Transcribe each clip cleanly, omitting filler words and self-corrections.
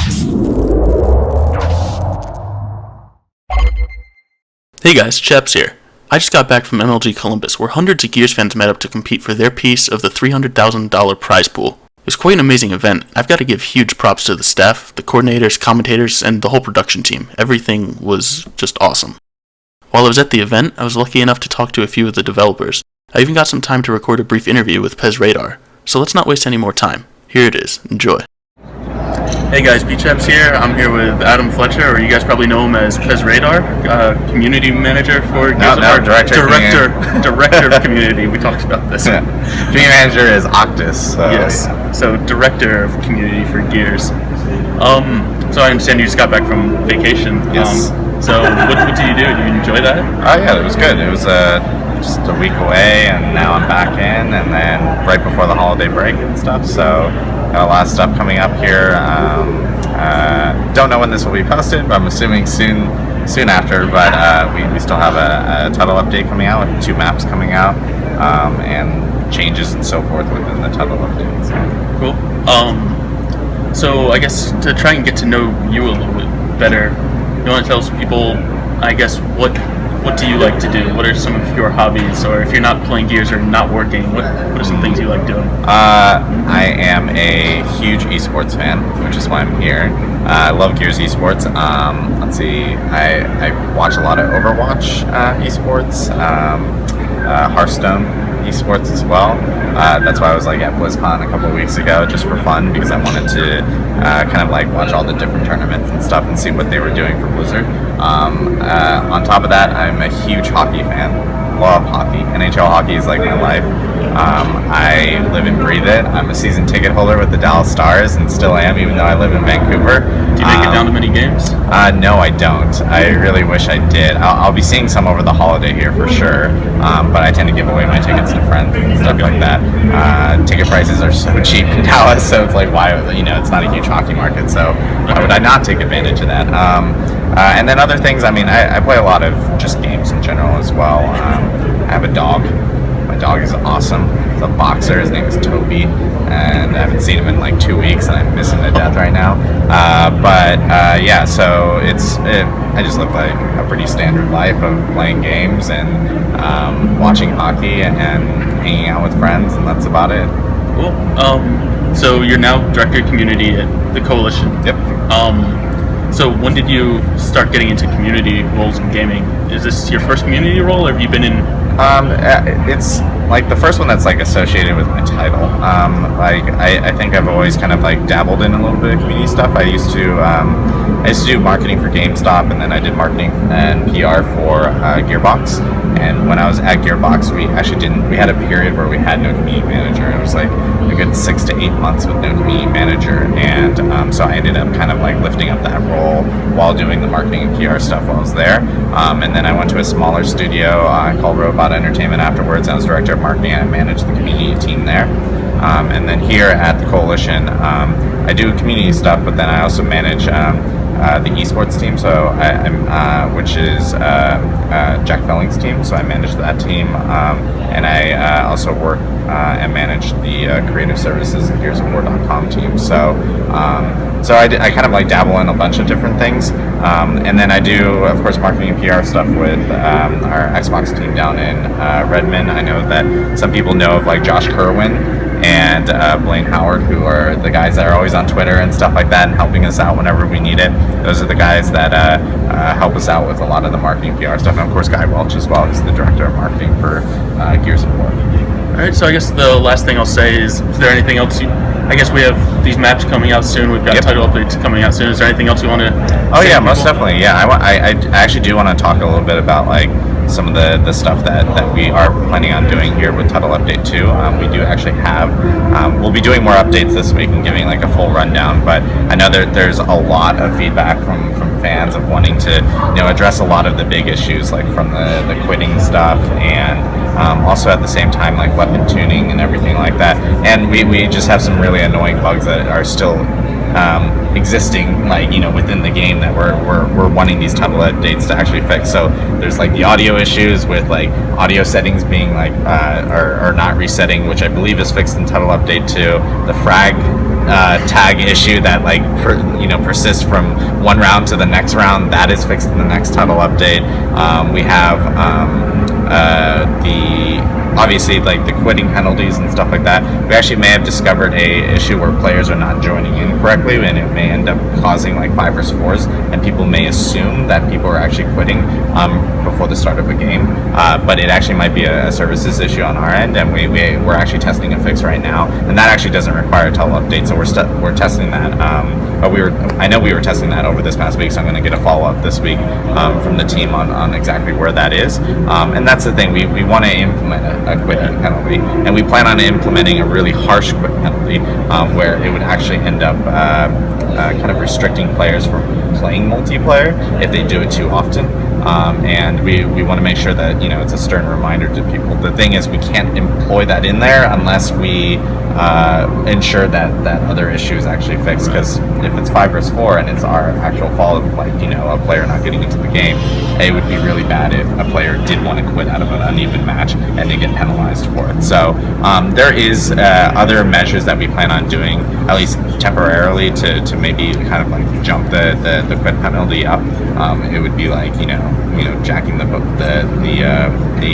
Hey guys, Chaps here. I just got back from MLG Columbus, where hundreds of Gears fans met up to compete for their piece of the $300,000 prize pool. It was quite an amazing event. I've got to give huge props to the staff, the coordinators, commentators, and the whole production team. Everything was just awesome. While I was at the event, I was lucky enough to talk to a few of the developers. I even got some time to record a brief interview with PezRadar. So let's not waste any more time. Here it is. Enjoy. Hey guys, BChaps here. I'm here with Adam Fletcher, or you guys probably know him as PezRadar, community manager for director of community. We talked about this. Yeah. Community manager is Octus. So, yes. Yeah. So director of community for Gears. So I understand you just got back from vacation. Yes. So what do you do? Do you enjoy that? Oh yeah, it was good. It was just a week away, and now I'm back in, and then right before the holiday break and stuff. So got a lot of stuff coming up here. Don't know when this will be posted, but I'm assuming soon after. But we still have a title update coming out, with 2 maps coming out, and changes and so forth within the title update. So. Cool. So I guess to try and get to know you a little bit better, you want to tell some people, I guess, what do you like to do? What are some of your hobbies? Or if you're not playing Gears or not working, what are some things you like doing? I am a huge esports fan, which is why I'm here. I love Gears esports. Let's see, I watch a lot of Overwatch esports, Hearthstone esports as well. That's why I was at BlizzCon a couple of weeks ago, just for fun, because I wanted to kind of watch all the different tournaments and stuff and see what they were doing for Blizzard. On top of that, I'm a huge hockey fan. Love hockey. NHL hockey is my life. I live and breathe it. I'm a season ticket holder with the Dallas Stars, and still am, even though I live in Vancouver. Do you make it down to many games? No, I don't. I really wish I did. I'll be seeing some over the holiday here for sure, but I tend to give away my tickets to friends and stuff like that. Ticket prices are so cheap in Dallas, so it's why, it's not a huge hockey market, so why would I not take advantage of that? And then other things, I play a lot of just games in general as well. I have a dog. My dog is awesome. He's a boxer. His name is Toby, and I haven't seen him in 2 weeks, and I miss him to death right now. Yeah, so I just live a pretty standard life of playing games and watching hockey and hanging out with friends, and that's about it. Cool. So you're now director of community at the Coalition. Yep. So when did you start getting into community roles in gaming? Is this your first community role, or have you been in? It's the first one that's associated with my title. I think I've always kind of dabbled in a little bit of community stuff. I used to do marketing for GameStop, and then I did marketing and PR for Gearbox. And when I was at Gearbox, we had a period where we had no community manager. It was a good 6 to 8 months with no community manager, and so I ended up kind of lifting up that role while doing the marketing and PR stuff while I was there. And then I went to a smaller studio called Robot Entertainment afterwards. I was director of marketing, and I managed the community team there. And then here at the Coalition, I do community stuff, but then I also manage the esports team, so which is Jack Felling's team. So I manage that team, and I also work and manage the creative services and GearsOfWar.com team. So I kind of dabble in a bunch of different things, and then I do, of course, marketing and PR stuff with our Xbox team down in Redmond. I know that some people know of Josh Kerwin and Blaine Howard, who are the guys that are always on Twitter and stuff like that and helping us out whenever we need it. Those are the guys that help us out with a lot of the marketing PR stuff. And of course, Guy Welch as well, who's the director of marketing for Gears of War. All right, so I guess the last thing I'll say is there anything else I guess we have these maps coming out soon. We've got title updates coming out soon. Is there anything else you want to say? Yeah, most definitely. Yeah, I actually do want to talk a little bit about some of the stuff that we are planning on doing here with Title Update 2. We do actually have, we'll be doing more updates this week and giving a full rundown, but I know there's a lot of feedback from fans of wanting to address a lot of the big issues, from the quitting stuff, and also at the same time weapon tuning and everything like that. And we just have some really annoying bugs that are still existing within the game that we're wanting these title updates to actually fix. So there's the audio issues with audio settings being or not resetting, which I believe is fixed in title update 2. The Frag tag issue that like persists from one round to the next round. That is fixed in the next title update. We have obviously like the quitting penalties and stuff like that. We actually may have discovered a issue where players are not joining in correctly, and it may end up causing like 5 versus 4s, and people may assume that people are actually quitting before the start of a game, but it actually might be a services issue on our end, and we're actually testing a fix right now, and that actually doesn't require a title update, so we're testing that. But I know we were testing that over this past week, so I'm going to get a follow-up this week from the team on exactly where that is. And that's the thing, we want to implement a quitting penalty, and we plan on implementing a really harsh quit penalty where it would actually end up kind of restricting players from playing multiplayer if they do it too often. And we want to make sure that it's a stern reminder to people. The thing is, we can't employ that in there unless we ensure that other issue is actually fixed. Because if it's 5 versus 4 and it's our actual fault of a player not getting into the game, it would be really bad if a player did want to quit out of an uneven match and they get penalized for it. So there is other measures that we plan on doing, at least temporarily, to maybe kind of like jump the quit penalty up. It would be like jacking the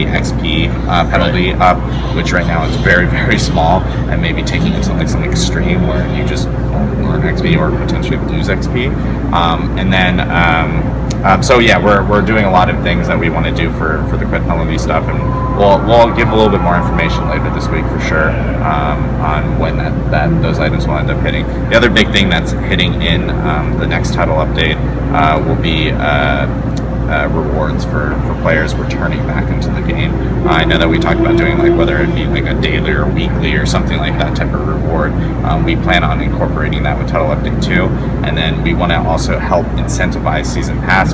XP penalty up, which right now is very, very small, and maybe taking it to like some extreme where you just earn XP or potentially lose XP. And then so yeah, we're doing a lot of things that we want to do for the quit penalty stuff, and we'll give a little bit more information later this week for sure on when that those items will end up hitting. The other big thing that's hitting in the next title update will be rewards for players returning back into the game. I know that we talked about doing like whether it be like a daily or weekly or something like that type of reward. We plan on incorporating that with Title Update 2, and then we want to also help incentivize Season Pass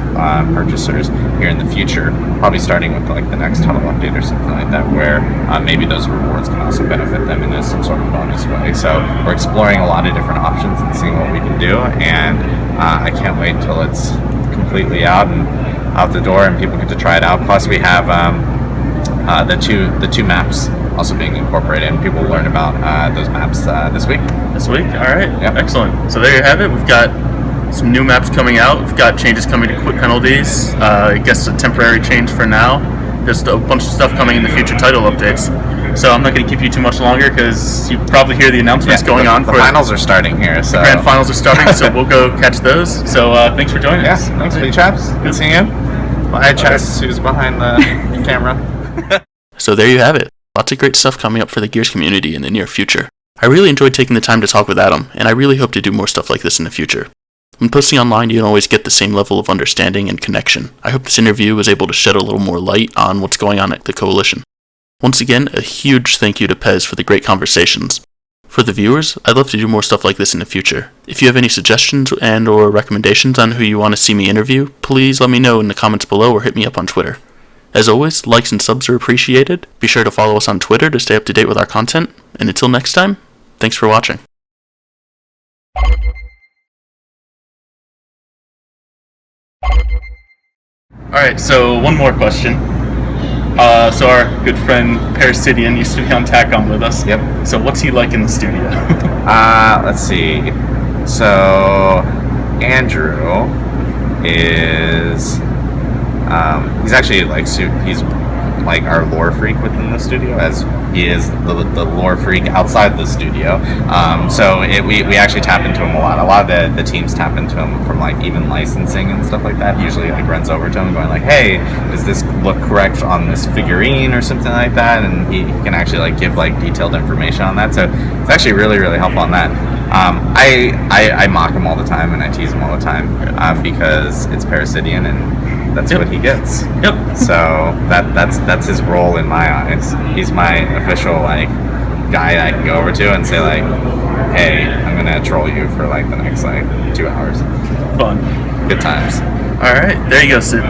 purchasers here in the future, probably starting with like the next Title Update or something like that, where maybe those rewards can also benefit them in some sort of bonus way. So we're exploring a lot of different options and seeing what we can do, and I can't wait until it's completely out the door and people get to try it out. Plus we have the two maps also being incorporated, and people will learn about those maps this week. All right. Yep. Excellent. So there you have it. We've got some new maps coming out. We've got changes coming to quit penalties. I guess a temporary change for now. Just a bunch of stuff coming in the future title updates. So I'm not going to keep you too much longer because you probably hear the announcements going on. The finals are starting here. So. The grand finals are starting, so we'll go catch those. So thanks for joining us. Thanks, BChaps. Good seeing you. Hi, Chess, who's behind the camera. So there you have it. Lots of great stuff coming up for the Gears community in the near future. I really enjoyed taking the time to talk with Adam, and I really hope to do more stuff like this in the future. When posting online, you don't always get the same level of understanding and connection. I hope this interview was able to shed a little more light on what's going on at the Coalition. Once again, a huge thank you to Pez for the great conversations. For the viewers, I'd love to do more stuff like this in the future. If you have any suggestions and or recommendations on who you want to see me interview, please let me know in the comments below or hit me up on Twitter. As always, likes and subs are appreciated. Be sure to follow us on Twitter to stay up to date with our content. And until next time, thanks for watching. Alright, so one more question. So our good friend Parasidian used to be on Tac-Com with us. Yep. So what's he like in the studio? Let's see. So Andrew is he's actually like he's like our lore freak within the studio, as he is the lore freak outside the studio. So we actually tap into him a lot. A lot of the teams tap into him from like even licensing and stuff like that. He usually like runs over to him going like, hey, does this look correct on this figurine or something like that? And he can actually like give like detailed information on that. So it's actually really, really helpful on that. I mock him all the time and I tease him all the time because it's Parasidian and that's what he gets. Yep. So that's his role in my eyes. He's my official like guy I can go over to and say like, hey, I'm gonna troll you for like the next like 2 hours. Fun. Good times. All right, there you go, Sid.